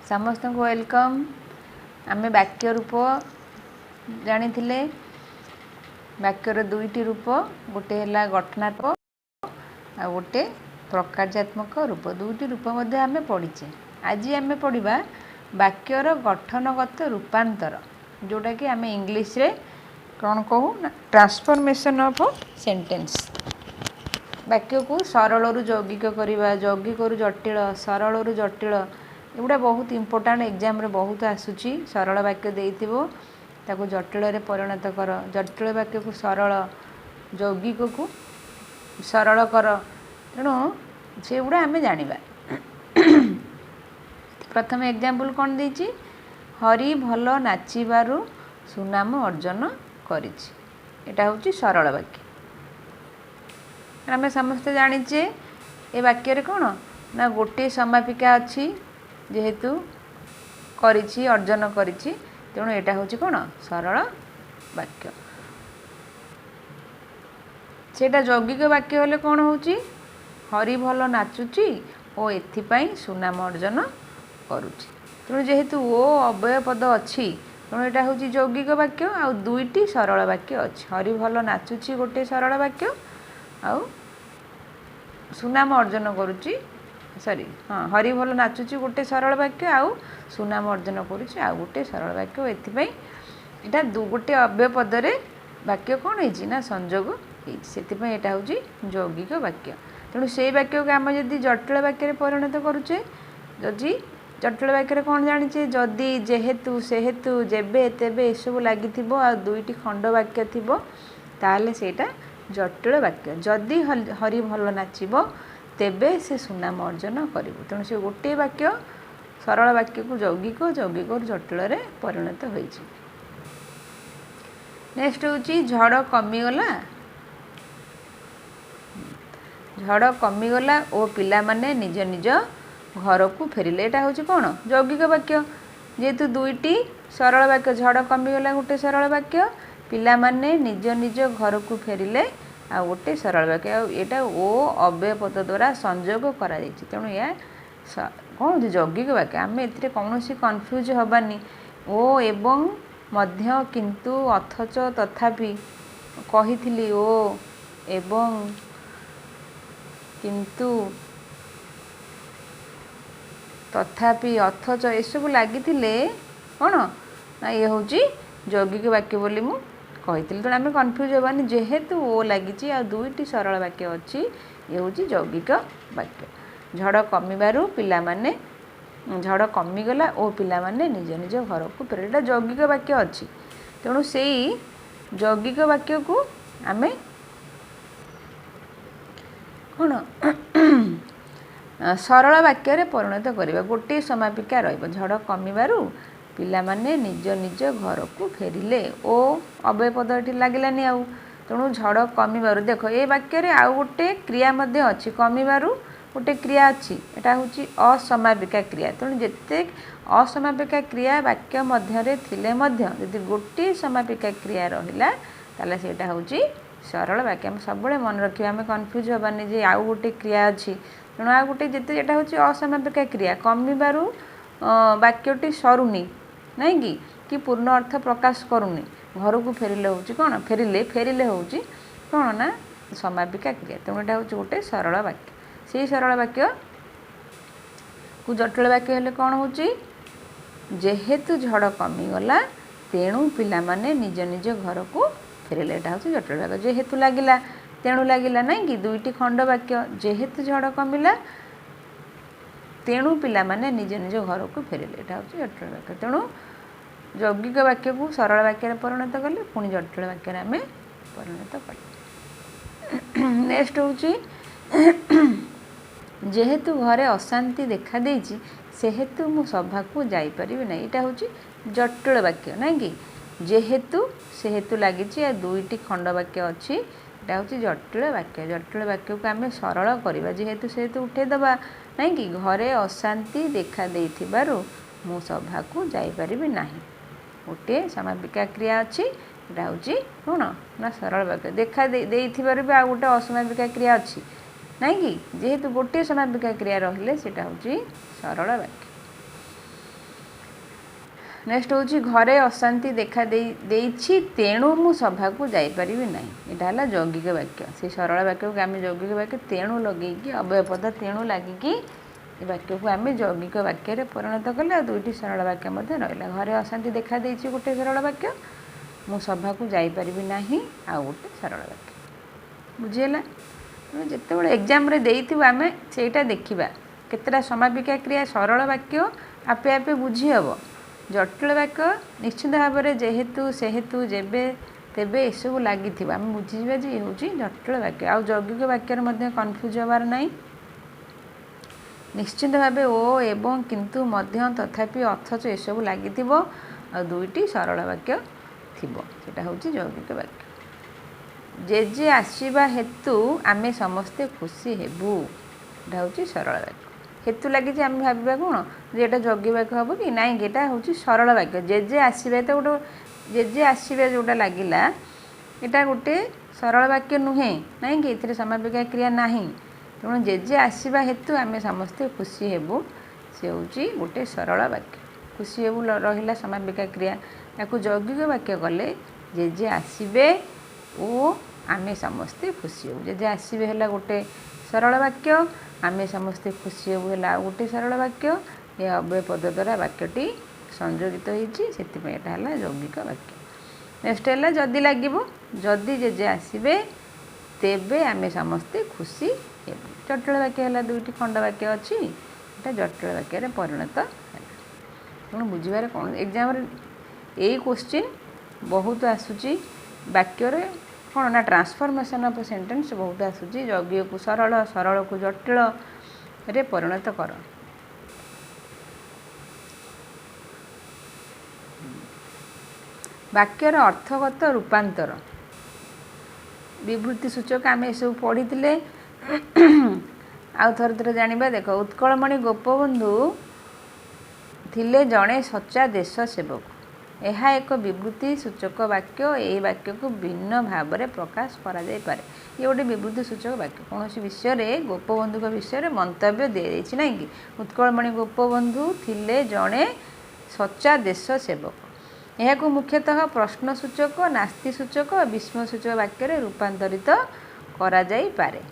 समस्त को वेलकम। आम वाक्य रूप जानी वाक्यर दुईटी रूप गोटे है गठनात्मक आ गोटे प्रकार्यात्मक रूप दुईटी रूप आम पढ़ीचे। आज आम पढ़ा वाक्यर गठनगत रूपांतर जोटा कि आम इंग्लीश रे कौन कहू ना ट्रांसफॉर्मेशन ऑफ सेंटेंस। वाक्य को सरल रु यौगिक करवा, यौगिक रु जटिल, सरल रु जटिल एगुड़ा बहुत इंपोर्टाट एग्जाम रे बहुत आसूची। सरल वाक्य देइथिबो ताको जटिल रे परिणत कर, जटिल वाक्य को सरल, यौगिक को सरल कर। तेणु से गुड़ा आम जानिबा। प्रथम एग्जाम्पल कौन देछि, हरि भल नाचिबारु सुनाम अर्जन करिछि। एटा होछि सरल वाक्य। आम समस्ते जानिचे ए वाक्य रे कौन ना गोटे समापिका अच्छी जेहेतु करिछि अर्जन करिछि, तेणु एटा होछि कौन सरल वाक्य। सेटा यौगिक वाक्य हेले कौन होछि, हरि भल नाचुची ओ एथिपाई सुनाम अर्जन करुछि। तेणु जेहेतु ओ अव्यय पद अच्छी तेणु एटा होछि यौगिक वाक्य। आ दुईटी सरल वाक्य अच्छी, हरि भल नाचुची गोटे सरल वाक्य, आउ सुनाम अर्जन करुची सॉरी हाँ हरि भल नाचुची गोटे सरल वाक्य, आउ सुनाम अर्जन करुची आउ गोटे सरल वाक्य। एथिपाई एटा गोटे अव्यय पदरे वाक्य कौन होइछि ना संयोग होइछि, सेथिपाई एटा होछि यौगिक वाक्य। तेणु से वाक्य को आम जदि जटिल वाक्य परिणत करुचे, जदि जटिल वाक्य कौन जानिचे, जदि जेहेतु सेहेतु जेबे तेबे एसबू लगी आ दुईटी खंड वाक्य थिबो ताहले सेटा जटिल वाक्य। जदि हरि भल नाचिब तेबे से सुनाम अर्जन करिबो। तेणु से गोटे वाक्य सरल वाक्य को यौगिक, यौगिक जटिल रे परिणत होइछि। नेक्स्ट होछि झड़ कमिगला, झड़ कमिगला ओ पिला माने निज निज घर को फेरिले। एटा होछि कोन यौगिक वाक्य। जेहेतु दुईटी सरल वाक्य, झड़ कमिगला गोटे सरल वाक्य, पिला माने निज निज घर को फेरिले आ गोटे सरल वाक्य। एटा ओ अव्यय पद द्वारा संयोग करा जायछि। तेणु या कौन यौगिक वाक्य। आम एथिरे कौनसी कन्फ्यूज हबानी। ओ एवं मध्य किंतु अथच तथापि कहिथिली, ओ एवं किंतु तथापि अथच एसबू लगी कौन ना ये हूँ यौगिक वाक्य बोली मु कही। तेणु आम कन्फ्यूज हबानी। जेहेतु ओ लगी आ दुईटी सरल वाक्य अच्छी, ये हूँ यौगिक वाक्य। झड़ कमिबारु पिला माने, झड़ कमिगला ओ पिला माने निज निज घर को फेरिले, एटा यौगिक वाक्य अच्छी। तेणु से यौगिक वाक्य को आम कौन सरल वाक्य रे परिणत करिबा। गोटे समापिका रहिबो, झड़ कमिबारु पिला माने निज निज घर को फेरिले। ओ अव्यय पद एठी लागिलानी आउ। तेणु झड़ कमिबारु देख ए वाक्य रे आउ गोटे क्रिया मध्ये अछि, कमिबारु गोटे क्रिया अछि, एटा होछि असमापिका क्रिया। तेणु जेते असमापिका क्रिया वाक्य मध्य रे थिले मध्य यदि गोटे समापिका क्रिया रहिला ताले सेटा होछि सरल वाक्य। हम सब बळे मन रखिबा, आम कन्फ्यूज हबानी जे आउ गोटे क्रिया अछि। तेणु आ गोटे जेते एटा होछि असमापिका क्रिया, कमिबारु वाक्यटी सरुनी नहीं कि पूर्ण अर्थ प्रकाश करूनी, घर को फेरिले होछि कौन फेरिले, फेरिले होछि कौन ना समापिका क्रिया। तेणु एटा होछि गोटे सरल वाक्य। से सरल वाक्य को जटिल वाक्य हेले कौन होछि, जेहेतु झड़ कमिगला तेणु पिला माने निज निज घर को फेरिले। एटा होछि जटिल वाक्य। जेहेतु लागिला तेणु लागिला नहीं कि दुईटी खंड वाक्य, जेहेतु झड़ कमिला तेणु पिला माने निज निज घर को फेरिले, एटा होछि जटिल वाक्य। तेणु यौगिक वाक्य को सरल वाक्य परिणत कले, पुणी जटिल वाक्य आम परिणत कले। नेक्स्ट होछि जेहेतु घरे अशांति देखा देइछि सेहेतु मु सभा को जाई परिबि नै। एटा होछि जटिल वाक्य नहीं कि जेहेतु सेहेतु लागिछि आ दुईटी खंड वाक्य अछि, एटा होछि जटिल वाक्य। जटिल वाक्य को आम सरल करिबा, जेहेतु सेहेतु उठे दबा नहीं कि घरे अशांति देखा देइथिबारु मु सभा को जाई परिबि नाही। गोटे समापिका क्रिया अच्छी, एटा होछि कोन ना सरल वाक्य। देखा देइथिबारु भी आ गोटे असमापिका क्रिया अच्छी नहीं कि जेहेतु गोटे समापिका क्रिया रहिले सेटा होछि सरल वाक्य। नेक्स्ट हूँ घरे अशांति देखा देइछि तेणु मु सभा को जापरि ना। यहाँ है यौगिक वाक्य। से सरल वाक्य को आम यौगिक वाक्य तेणु लगे अव्यय पद तेणु लगिकी वाक्य को आम यौगिक वाक्य परिणत कले आ दुईटी सरल वाक्य रहा। घरे अशांति देखा देइछि गोटे सरल वाक्य, मु सभा को जापरि ना आ गोटे सरल वाक्य। बुझीगला? जिते एग्जाम आम से देखा केतटा समापिका क्रिया सरल वाक्य आपे आपे बुझी हम। जटिल वाक्य निश्चित भाव में जेहेतु सेहेतु जेबे तेबे एसबू लगी आम बुझीजा जे ये हूँ जटिल वाक्य। आ यौगिक वाक्य कन्फ्यूज हबार नहीं। निश्चित भाव ओ एवं किंतु मध्य तथापि अथच एसबू लगी आ दुईटी सरल वाक्य थिबो, सेटा हूँ यौगिक वाक्य। जेजे आसीबा हेतु आमे समस्ते खुशी हेबू, एटा हूँ सरल वाक्य। हेतु लगी आम भाविबा कौन जे एटा यौगिक वाक्य हम कि ना, एटा हूँ सरल वाक्य। जेजे आसीबा तो गोटे जेजे आसीबा जोटा लगिला एटा गोटे सरल वाक्य नुहे ना कि ये समापिका क्रिया ना। तेणु जेजे आसीबा हेतु आमे समस्ते खुशी हेबू से हूँ गोटे सरल वाक्य। खुशी हेबू रहिला समापिका क्रिया, या यौगिक वाक्य कले जेजे आसीबे ओ आमे समस्ते खुशी हेबू। जेजे आसीबे है गोटे सरल वाक्य, आमे समस्ते खुशी हेबू है गोटे सरल वाक्य। यह अव्यय पद द्वारा वाक्यटी संयोजित होता है यौगिक वाक्य। नेक्स्ट है जदि लगे जदि जेजे आसबे तेबे आमे समस्ते खुशी हेबू। जटिल वाक्य है दुईटी खंड वाक्य अच्छी, यहाँ जटिल वाक्य परिणत है। तेणु बुझे कौन एग्जाम यही क्वेश्चन बहुत आसूची वाक्य कौन ना ट्रांसफॉर्मेशन ऑफ सेंटेंस बहुत आसूची। यौगिक को सरल, सरल को जटिल रे परिणत कर। वाक्यर अर्थगत रूपांतर विवृत्ति सूचक आम ये सब पढ़ी आउ थरे थरे जानिबा। देख उत्कलमणि गोपबंधु थिले जड़े सच्चा देश सेवक, यह एक विवृत्ति सूचक वाक्य। यही वाक्य को भिन्न भाव में प्रकाश करा जाय पारे। ये गोटे विवृत्ति सूचक वाक्य कौन विषय रे गोपबंधु विषय रे मंतव्य दी जाए ना कि उत्कलमणि गोपबंधु थिले जड़े सच्चा देश सेवक। यह मुख्यतः प्रश्नसूचक, नास्तिसूचक, विस्मयसूचक वाक्य रूपांतरित करा जाय पारे।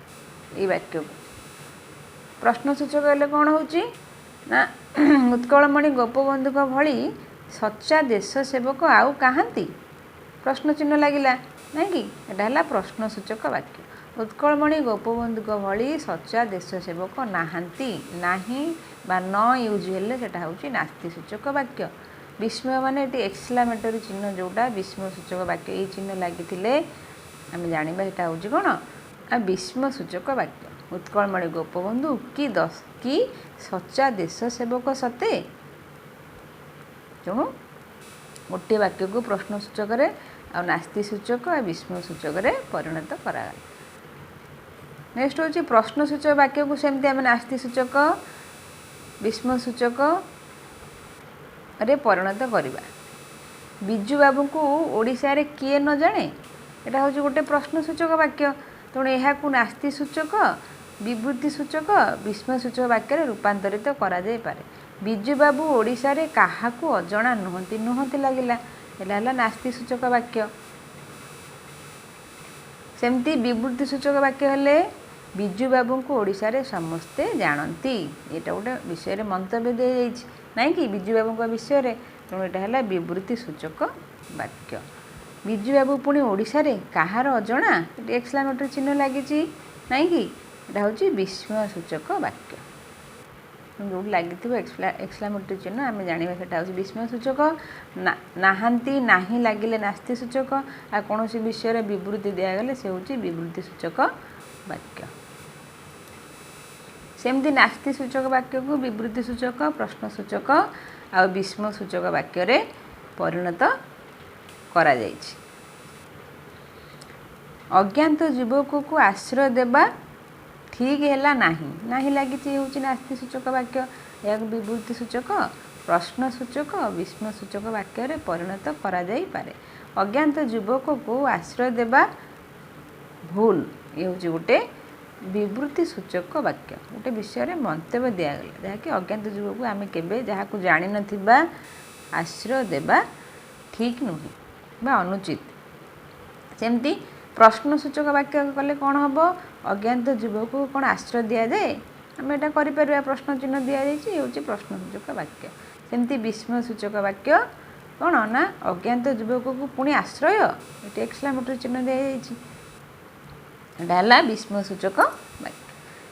ये वाक्य को प्रश्नसूचक हेले कौन होची ना उत्कलमणि गोपबंधु भली सच्चा देश सेवक आउ कहांती, प्रश्न चिन्ह लगिला ना कि एटा प्रश्नसूचक वाक्य। उत्कलमणि गोपबंधु भली सच्चा देश सेवक नाहांती, नाही बा न यूज हेले सेटा होची नास्तिसूचक वाक्य। विस्मय माने ये एक्सक्लामेटरी चिन्ह जोटा विस्मय सूचक वाक्य, ये चिन्ह लगी आम जाना यहाँ हूँ कौन विस्मय सूचक वाक्य। उत्कलमणि गोपबंधु कि सच्चा देश सेवक सते। तेणु गोटे वाक्य को प्रश्न सूचक आ नास्ति सूचक आ विस्मय सूचक परिणत करागला। नेक्स्ट हूँ प्रश्न सूचक वाक्य को सेमती आम नास्ति सूचक, विस्मय सूचक रे परिणत करवा। बिजु बाबू को ओडिशा रे किए न जाने, यहाँ हूँ गोटे प्रश्न सूचक वाक्य। तेणु यह नास्ति सूचक, विवृत्ति सूचक, विस्मय सूचक वाक्य रूपांतरित करा जाय पारे। बिजु बाबू ओडिशा रे काहाकू अजणा नुहंती, नुहंती लगिला एला नास्ति सूचक वाक्य। सेमती विवृत्ति सूचक वाक्य हेले बिजु बाबू को ओडिशा रे समस्ते जानती, यहाँ गोटे विषय मंतव्य दी जाइए ना कि बिजु बाबू विषय रे। तेणु यहाँ है विवृत्ति सूचक वाक्य। बिजु बाबू पुणी ओडिशा रे कहार अजणा, एक्सक्लामेटरी चिन्ह लगी ना कि यहाँ हूँ विस्मय सूचक वाक्य। जो लगी एक्सक्लामेटरी चिन्ह आम जाना से हूँ विस्मय सूचक। नाहांती नाही लगिले नास्ति सूचक, आ कौन विषय विवृत्ति दिगले से हूँ विवृत्ति सूचक वाक्य। सेमती नास्ति सूचक वाक्य को विवृत्ति सूचक, प्रश्न सूचक आ विस्मय सूचक वाक्य परिणत करा जायछि। अज्ञात युवक को आश्रय देवा ठीक है नाही लगी हूँ नास्ति सूचक वाक्य। यह विवृत्ति सूचक, प्रश्न सूचक, विस्मय सूचक वाक्य परिणत करा जाय पारे। अज्ञात युवक को आश्रय देवा भूल, ये हूँ गोटे विवृत्ति सूचक वाक्य। गोटे विषय मंतव्य दिगला जहाँकि अज्ञात युवक आम के जानी ना आश्रय देवा ठीक नुहे बा अनुचित। सेमती प्रश्नसूचक वाक्य कले कौन हम अज्ञात जीव को कौन आश्रय दि जाए आम यहाँ कर प्रश्न चिन्ह दि जाए हूँ प्रश्नसूचक वाक्य। सेमती विस्मयसूचक वाक्य कौन ना अज्ञात जीवक को पुणी आश्रय ये एक्सक्लेमेटरी चिन्ह दि जाए विस्मयसूचक वाक्य।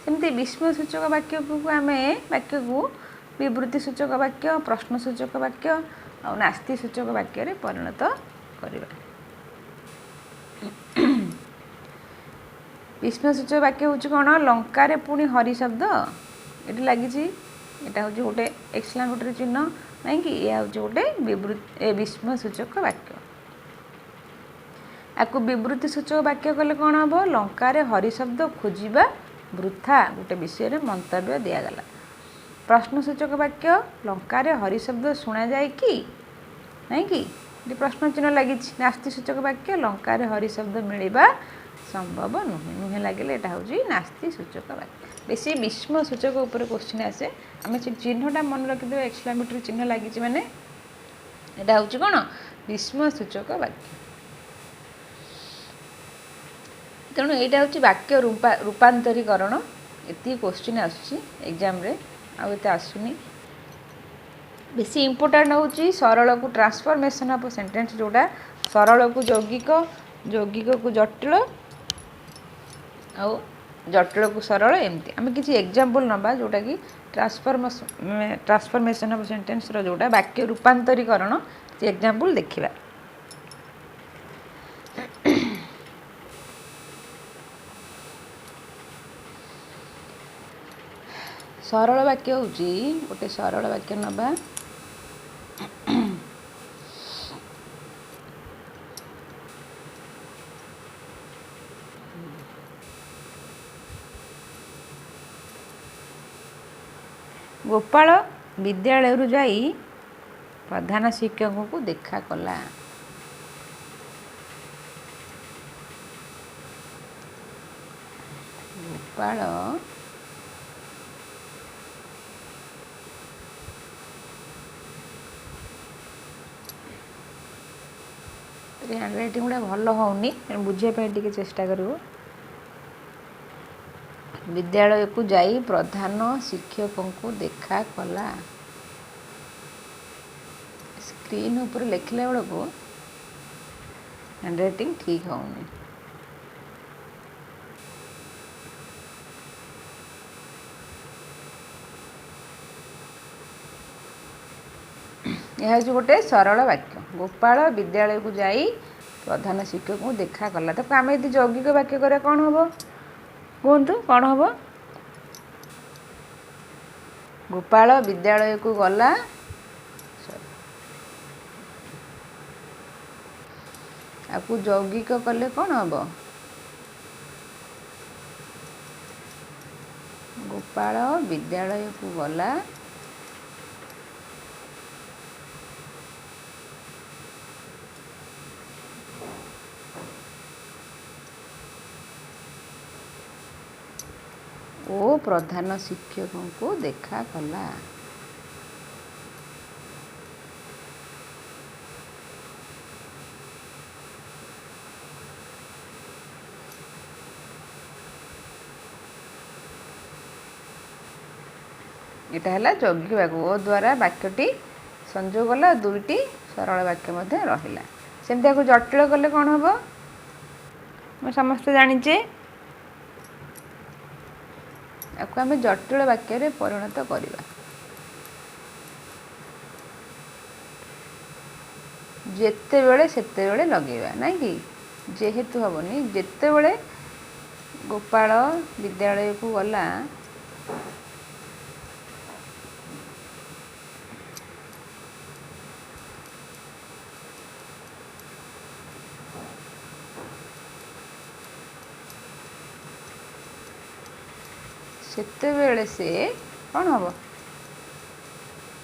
सेमती विस्मयसूचक वाक्य को आम वाक्य को विवृत्ति सूचक वाक्य प्रश्नसूचक वाक्य और नास्ति सूचक वाक्य रे परिणत करवा। विस्मयसूचक वाक्य हूँ कौन लंकार पुणी हरि शब्द ये लगी यहाँ हूँ गोटे एक्सक्लेमेटरी चिन्ह नहीं कि यह हूँ गोटे विस्मयसूचक वाक्य। आपको विवृत्ति सूचक वाक्य कले कौन हम लंकार हरि शब्द खोजा वृथा गोटे विषय में मंतव्य दिगला। प्रश्नसूचक वाक्य लंकार हरि शब्द शुणा जाए कि नहीं कि प्रश्न चिन्ह लगी। नास्ति सूचक वाक्य लंकार हरि शब्द मिलवा संभव नुहे नुहे लगे यहाँ हूँ नास्ति सूचक वाक्य। बेसी विस्मय सूचक उपर क्वेश्चन आसे आम चिन्हटा मन रखिदेव एक्सक्लेमेटरी चिन्ह लगी मैंने यहाँ हूँ कौन विस्मय सूचक वाक्य। तेणु यहाँ हूँ वाक्य रूपांतरीकरण ये क्वेश्चन आसूँ एग्जाम रे आते आसुनी। बेसी इम्पोर्टाट हूँ सरल को ट्रांसफॉर्मेशन ऑफ सेंटेंस जोड़ा सरल को यौगिक यौगिक को जटिल आउ जटिल को सरल एमती आम किसी एग्जाम्पल नवा जोटा कि ट्रांसफॉर्मेशन ऑफ सेंटेंस जोड़ा वाक्य रूपांतरीकरण से एग्जाम्पल देखा। सरल वाक्य हूँ गोटे सरल वाक्य नवा गोपाल विद्यालय जाई प्रधान शिक्षक को देखा कला। गोपाल हैंड राइटिंग गुड़ा भल होनी बुझापी टे चेष्टा करिवो। विद्यालय को जाई प्रधान शिक्षकों को देखा कला। स्क्रीन ऊपर लिखला बेल को हैंड राइटिंग ठीक होनी। यह गोटे सरल वाक्य गोपाल विद्यालय को जाई प्रधान शिक्षक को देखा कला। तो आम यदि यौगिक वाक्य करा कौन हम कहतु कौन हम गोपाल विद्यालय को गला आपको यौगिक कले कौन हम गोपाल विद्यालय को गला ओ प्रधान शिक्षकों को देखा कला। यहाँ है यौगिक वाक्य ओ द्वारा वाक्यटी संजोग गला दुईटी सरल वाक्य मध्य रहिला। सेमती आपको जटिल कले कौन हम मैं समस्त जानीचे आपको आम जटिल वाक्य रे परिणत करवा। जेते बेले सेते बेले लगेगा नहीं कि जेहेतु हेनी जेते बेले गोपाल विद्यालय को गला सेते बेले से कौन हम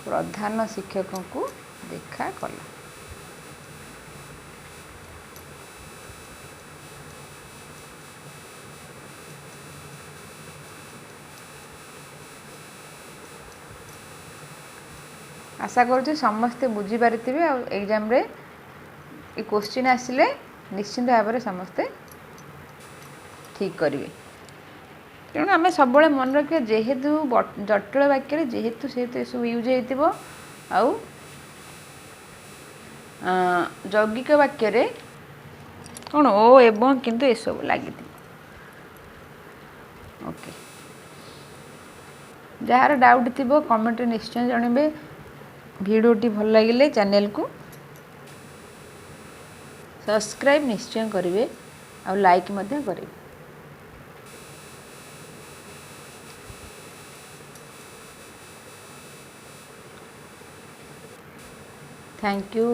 प्रधान शिक्षकों को देखा कला। आशा करुँच समस्ते बुझीपारे एग्जाम रे ये क्वेश्चन आसिले निश्चिंत भाव में समस्ते ठीक करेंगे। तेणु आम सब मन रखिए जेहेतु जटिल वाक्य जेहेतु से सब यूज हो यौगिक वाक्य कौन ओ एवं किंतु ये सब लगी। ओके, जार डाउट थी कमेंट निश्चय जनइबे। भिडियोटी भल लगिले चैनल को सब्सक्राइब निश्चय करेंगे और लाइक मध्य करेंगे। Thank you.